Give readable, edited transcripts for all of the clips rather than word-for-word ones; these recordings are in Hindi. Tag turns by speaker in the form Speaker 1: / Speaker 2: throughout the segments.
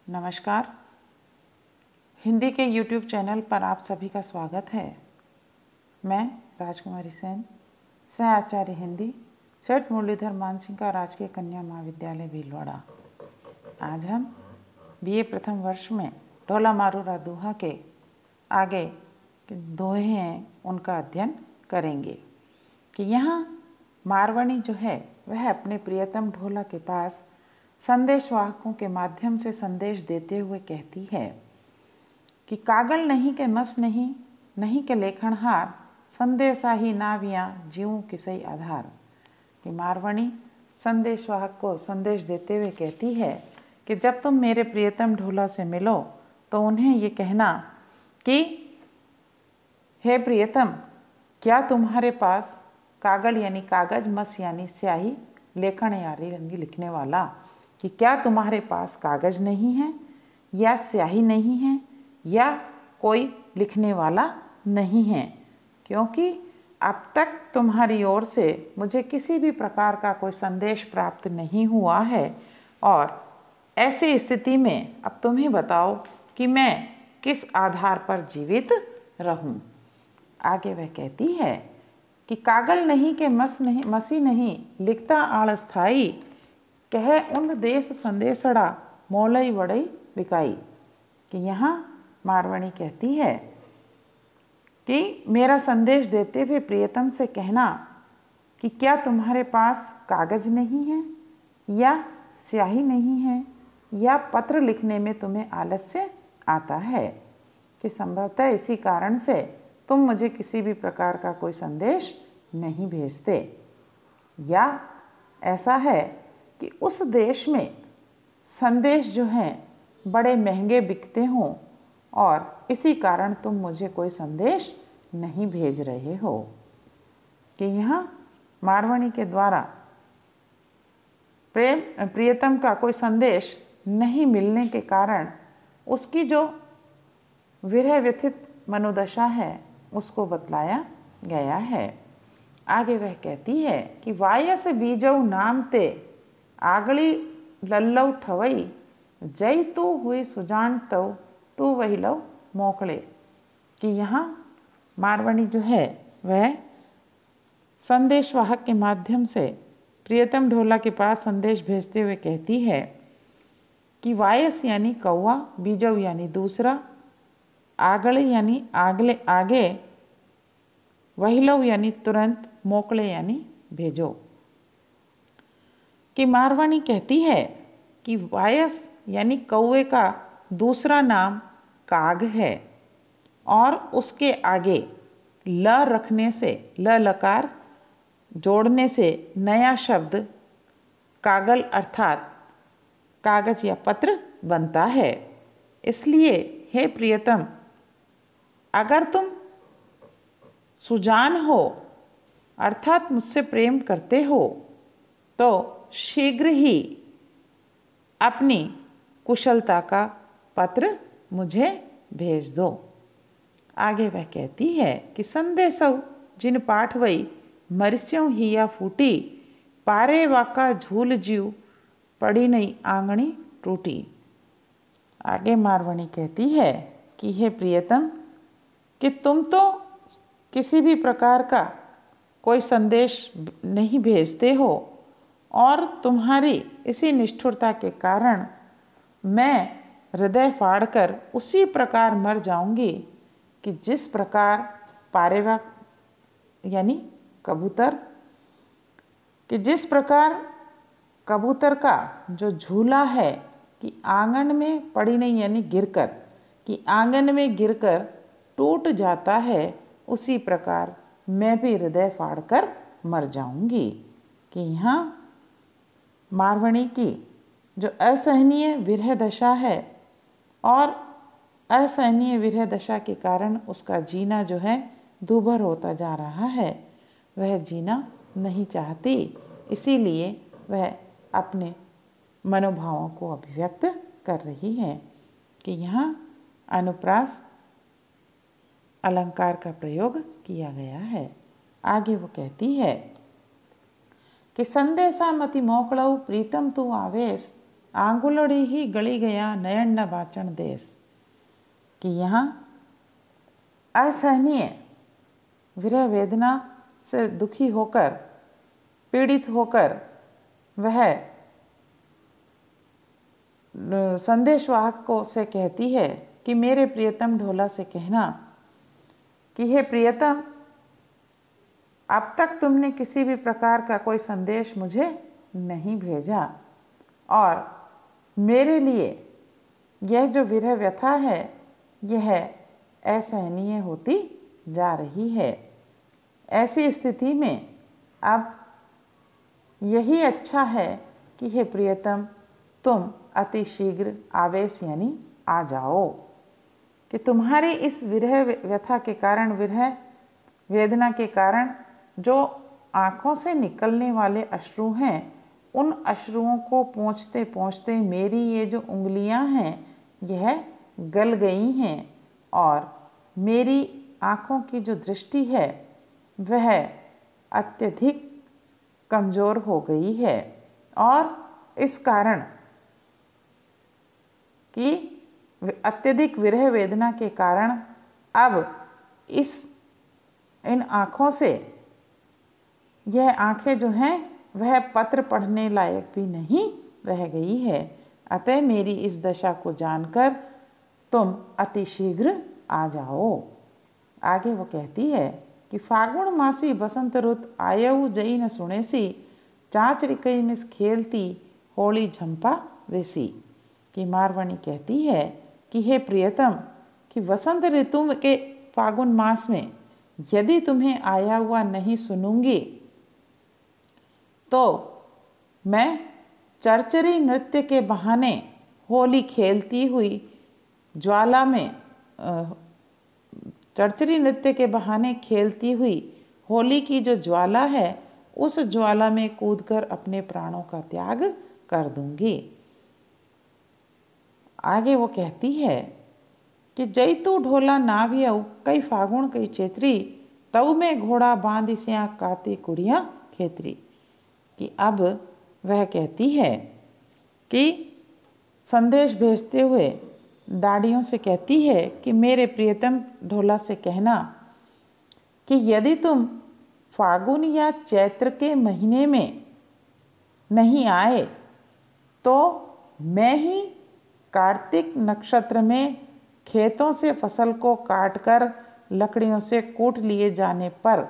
Speaker 1: नमस्कार। हिंदी के YouTube चैनल पर आप सभी का स्वागत है। मैं राजकुमारी सेन, सह आचार्य हिंदी, सेठ मुरलीधर मानसिंह का राजकीय कन्या महाविद्यालय भीलवाड़ा। आज हम BA प्रथम वर्ष में ढोला मारूरा दोहा के आगे के दोहे हैं उनका अध्ययन करेंगे कि यहाँ मारवाणी जो है वह अपने प्रियतम ढोला के पास संदेशवाहकों के माध्यम से संदेश देते हुए कहती है कि कागल नहीं के मस नहीं, नहीं के लेखनहार, संदेशा ही नावियाँ जीवों किसई आधार। कि मारवाणी संदेशवाहक को संदेश देते हुए कहती है कि जब तुम मेरे प्रियतम ढोला से मिलो तो उन्हें ये कहना कि हे प्रियतम, क्या तुम्हारे पास कागल यानी कागज, मस यानी स्याही, लेखन यानी लिखने वाला, कि क्या तुम्हारे पास कागज नहीं है या स्याही नहीं है या कोई लिखने वाला नहीं है, क्योंकि अब तक तुम्हारी ओर से मुझे किसी भी प्रकार का कोई संदेश प्राप्त नहीं हुआ है और ऐसी स्थिति में अब तुम ही बताओ कि मैं किस आधार पर जीवित रहूं। आगे वह कहती है कि कागल नहीं के मसी नहीं, लिखता आलस्थाई, कह उन देश संदेशड़ा, मोलई वड़ई बिकाई। कि यहाँ मारवाणी कहती है कि मेरा संदेश देते हुए प्रियतम से कहना कि क्या तुम्हारे पास कागज नहीं है या स्याही नहीं है या पत्र लिखने में तुम्हें आलस्य आता है, कि संभवतः इसी कारण से तुम मुझे किसी भी प्रकार का कोई संदेश नहीं भेजते, या ऐसा है कि उस देश में संदेश जो हैं बड़े महंगे बिकते हों और इसी कारण तुम मुझे कोई संदेश नहीं भेज रहे हो। कि यहाँ मारवाणी के द्वारा प्रियतम का कोई संदेश नहीं मिलने के कारण उसकी जो विरह व्यथित मनोदशा है उसको बतलाया गया है। आगे वह कहती है कि वायस बीजऊ नाम ते आगली लल्लव ठवई, जय तू हुई सुजान तव तू वही लव मोकले। कि यहाँ मारवाणी जो है वह संदेशवाहक के माध्यम से प्रियतम ढोला के पास संदेश भेजते हुए कहती है कि वायस यानी कौवा, बीजव यानी दूसरा, आगले यानी आगले आगे, वहिलव यानी तुरंत, मोकले यानी भेजो। कि मारवाणी कहती है कि वायस यानी कौवे का दूसरा नाम काग है और उसके आगे ल रखने से, ल लकार जोड़ने से नया शब्द कागल अर्थात कागज या पत्र बनता है। इसलिए हे प्रियतम, अगर तुम सुजान हो अर्थात मुझसे प्रेम करते हो तो शीघ्र ही अपनी कुशलता का पत्र मुझे भेज दो। आगे वह कहती है कि संदेशौ जिन पाठवई, मरस्यों ही या फूटी, पारे वाका झूल जीव, पड़ी नहीं आंगनी टूटी। आगे मारवाणी कहती है कि हे प्रियतम, कि तुम तो किसी भी प्रकार का कोई संदेश नहीं भेजते हो और तुम्हारी इसी निष्ठुरता के कारण मैं हृदय फाड़कर उसी प्रकार मर जाऊंगी कि जिस प्रकार पारेवा यानी कबूतर, कि जिस प्रकार कबूतर का जो झूला है कि आंगन में पड़ी नहीं यानी गिरकर, कि आंगन में गिरकर टूट जाता है, उसी प्रकार मैं भी हृदय फाड़कर मर जाऊंगी। कि यहाँ मारवाणी की जो असहनीय विरह दशा है और असहनीय विरह दशा के कारण उसका जीना जो है दूभर होता जा रहा है, वह जीना नहीं चाहती, इसीलिए वह अपने मनोभावों को अभिव्यक्त कर रही है। कि यहाँ अनुप्रास अलंकार का प्रयोग किया गया है। आगे वो कहती है कि संदेशा मति मोकलऊ, प्रीतम तू आवेश, आंगुलड़ी ही गली गया नयन न बाचण देश। कि यहाँ असहनीय विरह वेदना से दुखी होकर, पीड़ित होकर वह संदेशवाहक को से कहती है कि मेरे प्रियतम ढोला से कहना कि हे प्रियतम, अब तक तुमने किसी भी प्रकार का कोई संदेश मुझे नहीं भेजा और मेरे लिए यह जो विरह व्यथा है यह असहनीय होती जा रही है। ऐसी स्थिति में अब यही अच्छा है कि हे प्रियतम, तुम अति शीघ्र आवेश यानी आ जाओ। कि तुम्हारी इस विरह व्यथा के कारण, विरह वेदना के कारण जो आँखों से निकलने वाले अश्रु हैं, उन अश्रुओं को पोंछते पोंछते मेरी ये जो उंगलियां हैं यह गल गई हैं और मेरी आँखों की जो दृष्टि है वह अत्यधिक कमज़ोर हो गई है। और इस कारण कि अत्यधिक विरह वेदना के कारण अब इन आँखों से, यह आँखें जो हैं वह पत्र पढ़ने लायक भी नहीं रह गई है। अतः मेरी इस दशा को जानकर तुम अति शीघ्र आ जाओ। आगे वो कहती है कि फागुन मासी बसंत रुत आयऊ जई न सुनेसी, चाँच रिकई मिस खेलती होली झंपा वेसी। कि मारवाणी कहती है कि हे प्रियतम, कि वसंत ऋतु के फागुन मास में यदि तुम्हें आया हुआ नहीं सुनूंगी तो मैं चरचरी नृत्य के बहाने होली खेलती हुई ज्वाला में, चरचरी नृत्य के बहाने खेलती हुई होली की जो ज्वाला है उस ज्वाला में कूदकर अपने प्राणों का त्याग कर दूंगी। आगे वो कहती है कि जैतू ढोला नाभियऊ कई फागुन कई चेत्री, तऊ में घोड़ा बांध स्या काती कुड़िया खेतरी। कि अब वह कहती है कि संदेश भेजते हुए डाड़ियों से कहती है कि मेरे प्रियतम ढोला से कहना कि यदि तुम फागुन या चैत्र के महीने में नहीं आए तो मैं ही कार्तिक नक्षत्र में खेतों से फसल को काटकर लकड़ियों से कूट लिए जाने पर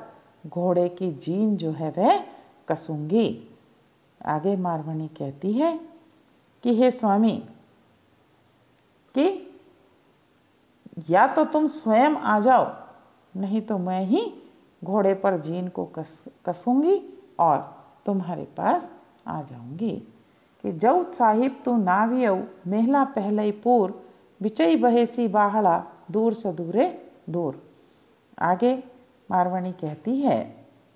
Speaker 1: घोड़े की जीन जो है वह कसूंगी। आगे मारवाणी कहती है कि हे स्वामी, कि या तो तुम स्वयं आ जाओ, नहीं तो मैं ही घोड़े पर जीन को कसूंगी और तुम्हारे पास आ जाऊंगी। कि जऊ साहिब तू नावियऊ मेहला पहले पूर, बिचई बहेसी बाहड़ा दूर से दूरे दूर। आगे मारवाणी कहती है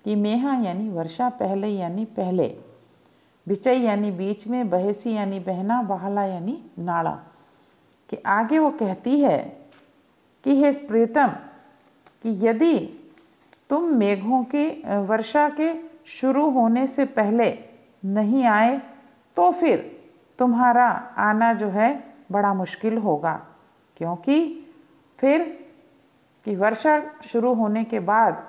Speaker 1: कि मेहा यानी वर्षा, पहले यानी पहले, बिचई यानी बीच में, बहेसी यानी बहना, बाहला यानी नाला। कि आगे वो कहती है कि हे प्रियतम, कि यदि तुम मेघों के, वर्षा के शुरू होने से पहले नहीं आए तो फिर तुम्हारा आना जो है बड़ा मुश्किल होगा, क्योंकि फिर कि वर्षा शुरू होने के बाद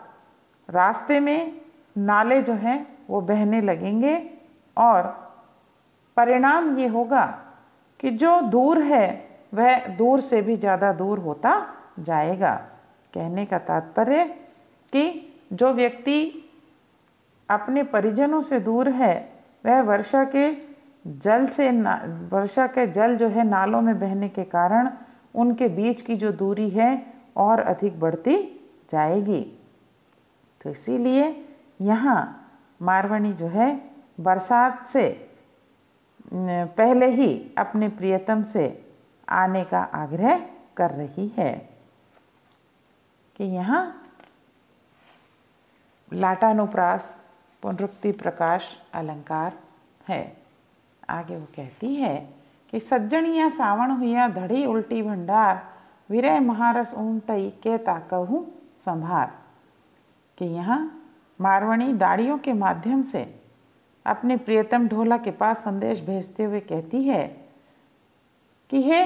Speaker 1: रास्ते में नाले जो हैं वो बहने लगेंगे और परिणाम ये होगा कि जो दूर है वह दूर से भी ज़्यादा दूर होता जाएगा। कहने का तात्पर्य कि जो व्यक्ति अपने परिजनों से दूर है वह वर्षा के जल जो है नालों में बहने के कारण उनके बीच की जो दूरी है और अधिक बढ़ती जाएगी। तो इसीलिए यहाँ मारवाणी जो है बरसात से पहले ही अपने प्रियतम से आने का आग्रह कर रही है। कि यहाँ लाटानुप्रास पुनरुक्ति प्रकाश अलंकार है। आगे वो कहती है कि सज्जनिया सावण हुआ धड़ी उल्टी भंडार, विरह महारस ऊमटई के ताकहूँ संभार। कि यहाँ मारवाणी डाड़ियों के माध्यम से अपने प्रियतम ढोला के पास संदेश भेजते हुए कहती है कि हे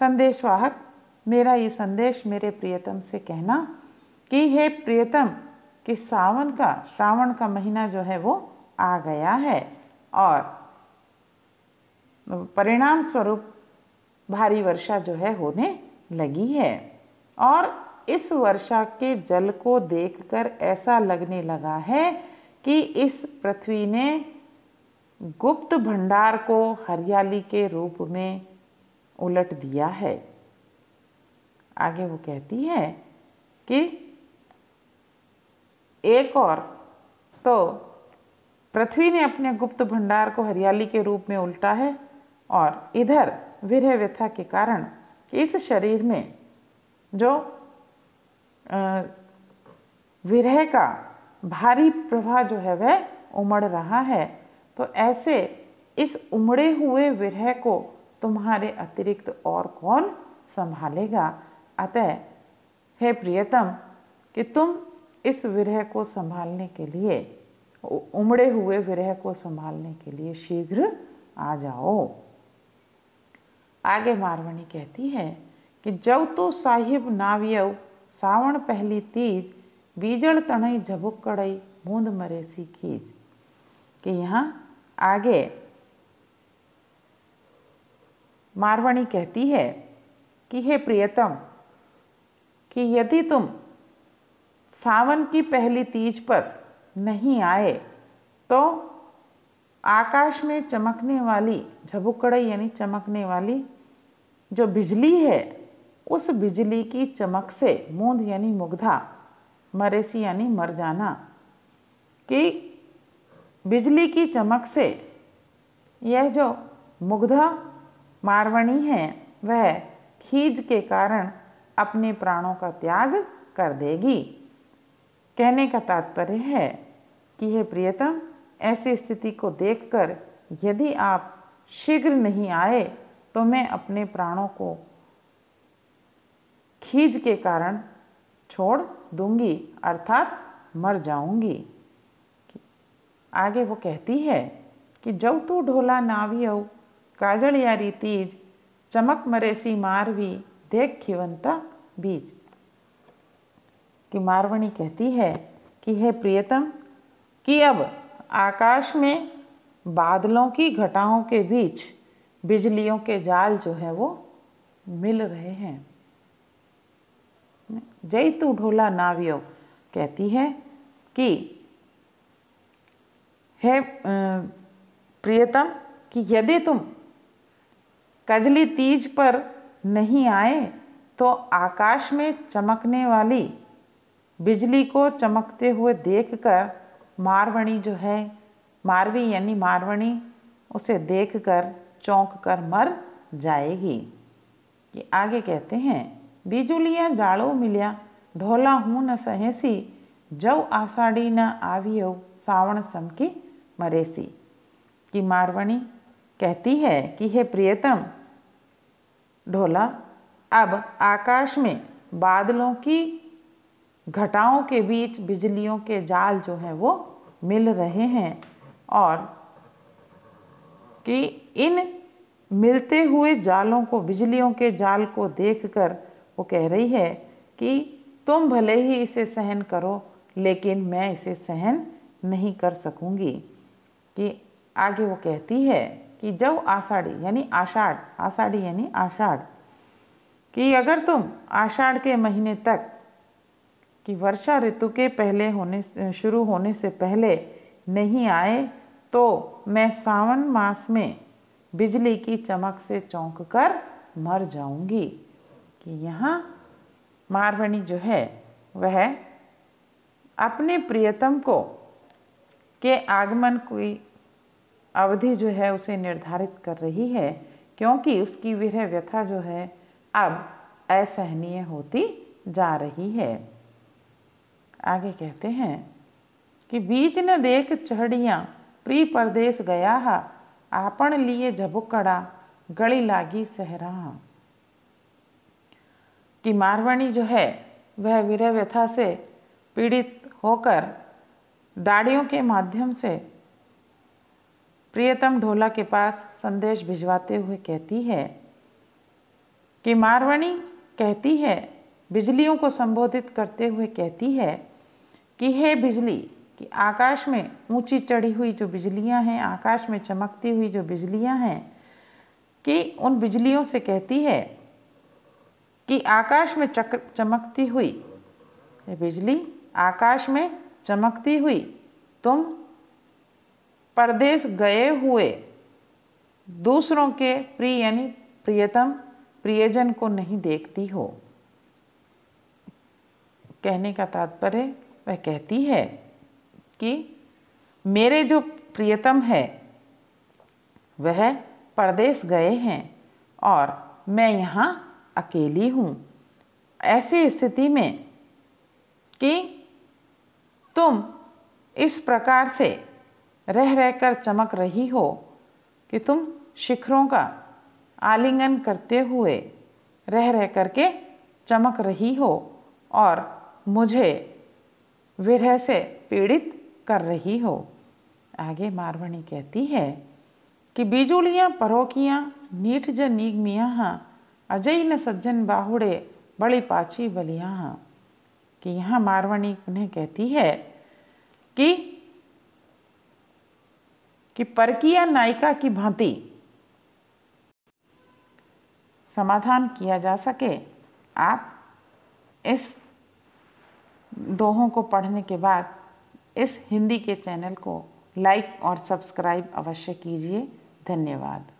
Speaker 1: संदेशवाहक, मेरा ये संदेश मेरे प्रियतम से कहना कि हे प्रियतम कि श्रावण का महीना जो है वो आ गया है और परिणाम स्वरूप भारी वर्षा जो है होने लगी है। और इस वर्षा के जल को देखकर ऐसा लगने लगा है कि इस पृथ्वी ने गुप्त भंडार को हरियाली के रूप में उलट दिया है। आगे वो कहती है कि एक और तो पृथ्वी ने अपने गुप्त भंडार को हरियाली के रूप में उल्टा है और इधर विरह व्यथा के कारण इस शरीर में जो विरह का भारी प्रवाह जो है वह उमड़ रहा है। तो ऐसे इस उमड़े हुए विरह को तुम्हारे अतिरिक्त और कौन संभालेगा। अतः हे प्रियतम कि तुम इस विरह को संभालने के लिए, उमड़े हुए विरह को संभालने के लिए शीघ्र आ जाओ। आगे मारवणी कहती है कि जब तो साहिब नावियव सावण पहली तीज बीजड़ तणई झबुक कड़ई बूंद मरेसी खींच। कि यहाँ आगे मारवणी कहती है कि हे प्रियतम कि यदि तुम सावन की पहली तीज पर नहीं आए तो आकाश में चमकने वाली झबुकड़ई यानी चमकने वाली जो बिजली है, उस बिजली की चमक से मूंद यानी मुग्धा, मरेसी यानी मर जाना, कि बिजली की चमक से यह जो मुग्धा मारवणी है वह खीज के कारण अपने प्राणों का त्याग कर देगी। कहने का तात्पर्य है कि हे प्रियतम, ऐसी स्थिति को देखकर यदि आप शीघ्र नहीं आए तो मैं अपने प्राणों को खीज के कारण छोड़ दूंगी, अर्थात मर जाऊंगी। आगे वो कहती है कि जब तू ढोला नावियव काजल यारी तीज चमक मरेसी मारवी देख खिवंता बीज। कि मारवणी कहती है कि हे प्रियतम कि अब आकाश में बादलों की घटाओं के बीच बिजलियों के जाल जो है वो मिल रहे हैं। जय तू ढोला नावियो कहती है कि हे प्रियतम कि यदि तुम कजली तीज पर नहीं आए तो आकाश में चमकने वाली बिजली को चमकते हुए देखकर मारवणी जो है, मारवी यानी मारवणी, उसे देखकर चौंक कर मर जाएगी। कि आगे कहते हैं बिजुलियाँ जाड़ो मिलिया ढोला हूँ न सहेसी जव आषाढ़ी न आवियो सावण समकी मरेसी। कि मारवणी कहती है कि हे प्रियतम ढोला, अब आकाश में बादलों की घटाओं के बीच बिजलियों के जाल जो हैं वो मिल रहे हैं और कि इन मिलते हुए जालों को, बिजलियों के जाल को देखकर वो कह रही है कि तुम भले ही इसे सहन करो लेकिन मैं इसे सहन नहीं कर सकूंगी। कि आगे वो कहती है कि जब आषाढ़ी यानी आषाढ़, आषाढ़ी यानी आषाढ़, कि अगर तुम आषाढ़ के महीने तक कि वर्षा ऋतु के शुरू होने से पहले नहीं आए तो मैं सावन मास में बिजली की चमक से चौंक कर मर जाऊंगी। कि यहाँ मारवणी जो है वह अपने प्रियतम को के आगमन की अवधि जो है उसे निर्धारित कर रही है, क्योंकि उसकी विरह व्यथा जो है अब असहनीय होती जा रही है। आगे कहते हैं कि बीच न देख चढ़ियाँ प्री परदेश गया हा आपन लिए झबुकड़ा गली लागी सहरा। कि मारवणी जो है वह विरह व्यथा से पीड़ित होकर डाड़ियों के माध्यम से प्रियतम ढोला के पास संदेश भिजवाते हुए कहती है कि मारवाणी कहती है, बिजलियों को संबोधित करते हुए कहती है कि हे बिजली, कि आकाश में ऊंची चढ़ी हुई जो बिजलियां हैं, आकाश में चमकती हुई जो बिजलियां हैं, कि उन बिजलियों से कहती है कि आकाश में चमकती हुई बिजली, आकाश में चमकती हुई तुम परदेश गए हुए दूसरों के प्रिय यानी प्रियतम प्रियजन को नहीं देखती हो। कहने का तात्पर्य वह कहती है कि मेरे जो प्रियतम है वह परदेश गए हैं और मैं यहाँ अकेली हूँ। ऐसी स्थिति में कि तुम इस प्रकार से रह रहकर चमक रही हो कि तुम शिखरों का आलिंगन करते हुए रह रह करके चमक रही हो और मुझे विरह से पीड़ित कर रही हो। आगे मारवाणी कहती है कि बिजुलियाँ परोकियाँ नीठ ज नीग मियाँ अजय न सज्जन बाहुड़े बड़ी पाची बलियाँ। कि यहाँ मारवाणी उन्हें कहती है कि परकिया नायिका की भांति समाधान किया जा सके। आप इस दोहों को पढ़ने के बाद इस हिंदी के चैनल को लाइक और सब्सक्राइब अवश्य कीजिए। धन्यवाद।